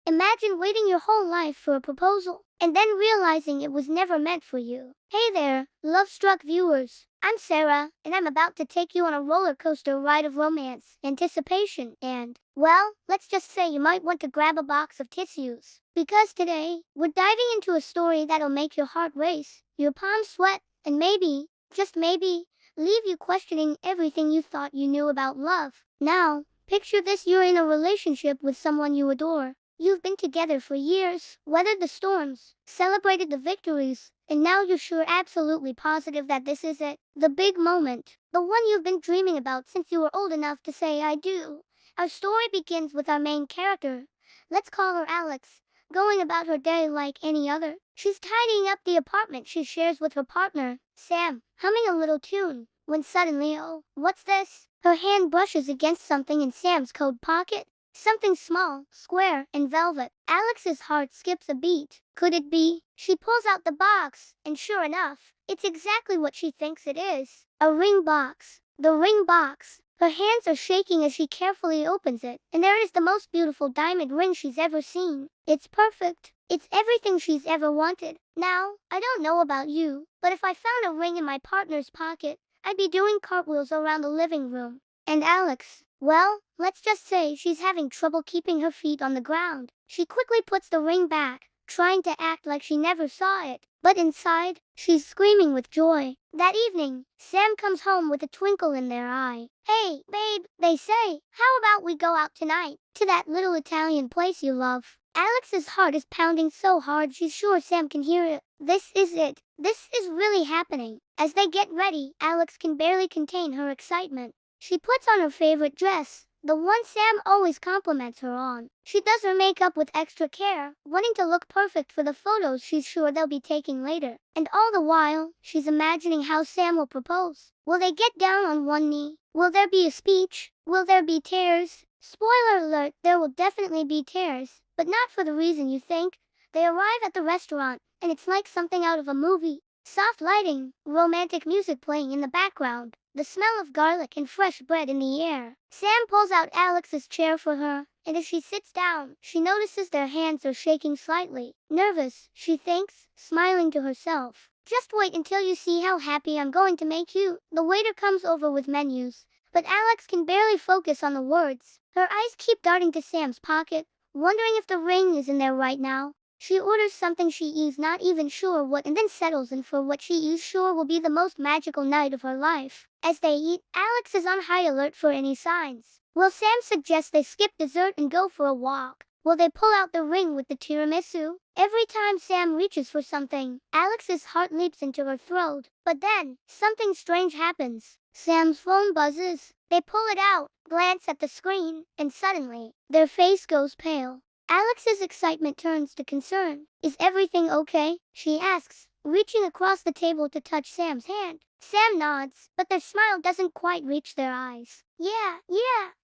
Imagine waiting your whole life for a proposal, and then realizing it was never meant for you. Hey there, love-struck viewers. I'm Sarah, and I'm about to take you on a roller coaster ride of romance, anticipation, and, well, let's just say you might want to grab a box of tissues. Because today, we're diving into a story that'll make your heart race, your palms sweat, and maybe, just maybe, leave you questioning everything you thought you knew about love. Now, picture this: you're in a relationship with someone you adore. You've been together for years, weathered the storms, celebrated the victories, and now you're sure, absolutely positive that this is it. The big moment. The one you've been dreaming about since you were old enough to say I do. Our story begins with our main character. Let's call her Alex, going about her day like any other. She's tidying up the apartment she shares with her partner, Sam, humming a little tune, when suddenly, oh, what's this? Her hand brushes against something in Sam's coat pocket. Something small, square, and velvet. Alex's heart skips a beat. Could it be? She pulls out the box, and sure enough, it's exactly what she thinks it is. A ring box. The ring box. Her hands are shaking as she carefully opens it, and there is the most beautiful diamond ring she's ever seen. It's perfect. It's everything she's ever wanted. Now, I don't know about you, but if I found a ring in my partner's pocket, I'd be doing cartwheels around the living room. And Alex, well, let's just say she's having trouble keeping her feet on the ground. She quickly puts the ring back, trying to act like she never saw it. But inside, she's screaming with joy. That evening, Sam comes home with a twinkle in their eye. Hey, babe, they say, how about we go out tonight, to that little Italian place you love? Alex's heart is pounding so hard she's sure Sam can hear it. This is it. This is really happening. As they get ready, Alex can barely contain her excitement. She puts on her favorite dress, the one Sam always compliments her on. She does her makeup with extra care, wanting to look perfect for the photos she's sure they'll be taking later. And all the while, she's imagining how Sam will propose. Will they get down on one knee? Will there be a speech? Will there be tears? Spoiler alert, there will definitely be tears, but not for the reason you think. They arrive at the restaurant, and it's like something out of a movie. Soft lighting, romantic music playing in the background, the smell of garlic and fresh bread in the air. Sam pulls out Alex's chair for her, and as she sits down, she notices their hands are shaking slightly. Nervous, she thinks, smiling to herself. Just wait until you see how happy I'm going to make you. The waiter comes over with menus, but Alex can barely focus on the words. Her eyes keep darting to Sam's pocket, wondering if the ring is in there right now. She orders something she is not even sure what, and then settles in for what she is sure will be the most magical night of her life. As they eat, Alex is on high alert for any signs. Will Sam suggest they skip dessert and go for a walk? Will they pull out the ring with the tiramisu? Every time Sam reaches for something, Alex's heart leaps into her throat. But then, something strange happens. Sam's phone buzzes. They pull it out, glance at the screen, and suddenly, their face goes pale. Alex's excitement turns to concern. Is everything okay? She asks, reaching across the table to touch Sam's hand. Sam nods, but their smile doesn't quite reach their eyes. Yeah,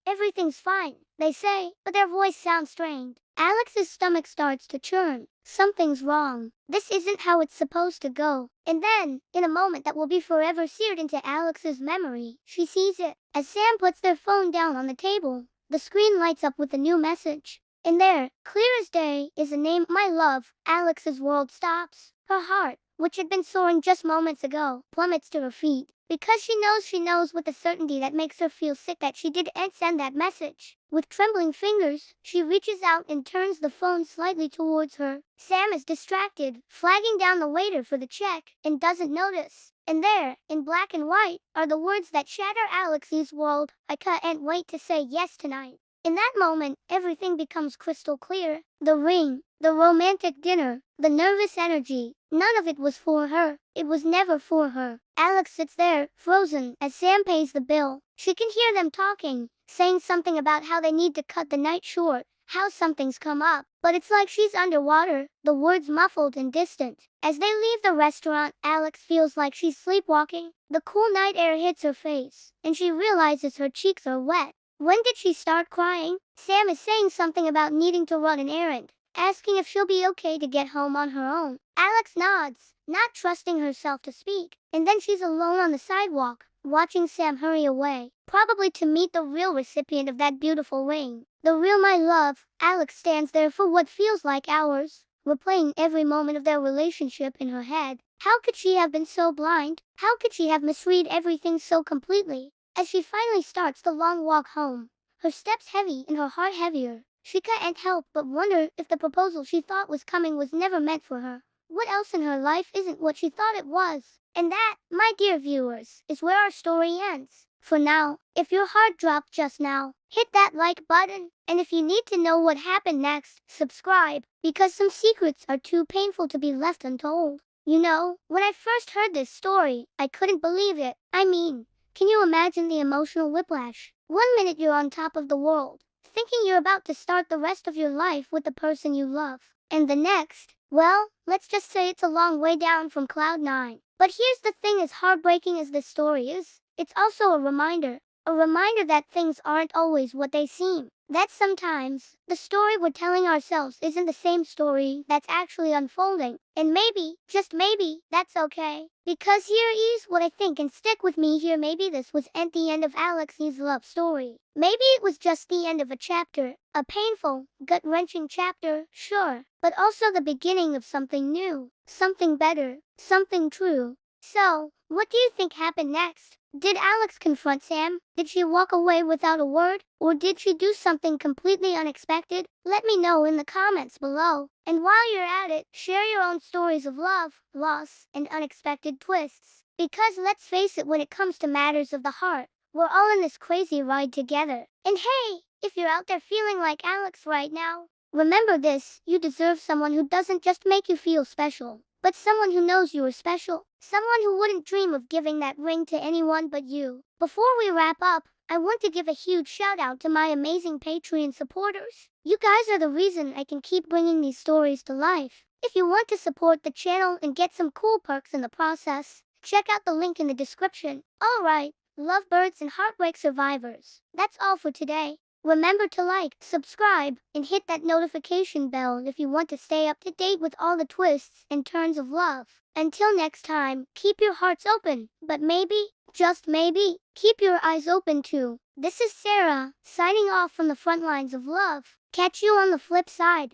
everything's fine, they say, but their voice sounds strained. Alex's stomach starts to churn. Something's wrong. This isn't how it's supposed to go. And then, in a moment that will be forever seared into Alex's memory, she sees it. As Sam puts their phone down on the table, the screen lights up with a new message. And there, clear as day, is a name, my love. Alex's world stops. Her heart, which had been soaring just moments ago, plummets to her feet. Because she knows with a certainty that makes her feel sick that she didn't send that message. With trembling fingers, she reaches out and turns the phone slightly towards her. Sam is distracted, flagging down the waiter for the check, and doesn't notice. And there, in black and white, are the words that shatter Alex's world. I can't wait to say yes tonight. In that moment, everything becomes crystal clear. The ring, the romantic dinner, the nervous energy, none of it was for her. It was never for her. Alex sits there, frozen, as Sam pays the bill. She can hear them talking, saying something about how they need to cut the night short, how something's come up. But it's like she's underwater, the words muffled and distant. As they leave the restaurant, Alex feels like she's sleepwalking. The cool night air hits her face, and she realizes her cheeks are wet. When did she start crying? Sam is saying something about needing to run an errand, asking if she'll be okay to get home on her own. Alex nods, not trusting herself to speak, and then she's alone on the sidewalk, watching Sam hurry away, probably to meet the real recipient of that beautiful ring. The real my love, Alex stands there for what feels like hours, replaying every moment of their relationship in her head. How could she have been so blind? How could she have misread everything so completely? As she finally starts the long walk home, her steps heavy and her heart heavier, she can't help but wonder if the proposal she thought was coming was never meant for her. What else in her life isn't what she thought it was? And that, my dear viewers, is where our story ends. For now, if your heart dropped just now, hit that like button. And if you need to know what happened next, subscribe, because some secrets are too painful to be left untold. You know, when I first heard this story, I couldn't believe it. I mean, can you imagine the emotional whiplash? One minute you're on top of the world, thinking you're about to start the rest of your life with the person you love. And the next, well, let's just say it's a long way down from cloud nine. But here's the thing, as heartbreaking as this story is, it's also a reminder that things aren't always what they seem. That sometimes, the story we're telling ourselves isn't the same story that's actually unfolding. And maybe, just maybe, that's okay. Because here is what I think, and stick with me here, maybe this wasn't the end of Alex's love story. Maybe it was just the end of a chapter. A painful, gut-wrenching chapter, sure. But also the beginning of something new. Something better. Something true. So, what do you think happened next? Did Alex confront Sam? Did she walk away without a word? Or did she do something completely unexpected? Let me know in the comments below. And while you're at it, share your own stories of love, loss, and unexpected twists. Because let's face it, when it comes to matters of the heart, we're all in this crazy ride together. And hey, if you're out there feeling like Alex right now, remember this: you deserve someone who doesn't just make you feel special, but someone who knows you are special. Someone who wouldn't dream of giving that ring to anyone but you. Before we wrap up, I want to give a huge shout out to my amazing Patreon supporters. You guys are the reason I can keep bringing these stories to life. If you want to support the channel and get some cool perks in the process, check out the link in the description. Alright, lovebirds and heartbreak survivors, that's all for today. Remember to like, subscribe, and hit that notification bell if you want to stay up to date with all the twists and turns of love. Until next time, keep your hearts open, but maybe, just maybe, keep your eyes open too. This is Sarah, signing off from the front lines of love. Catch you on the flip side.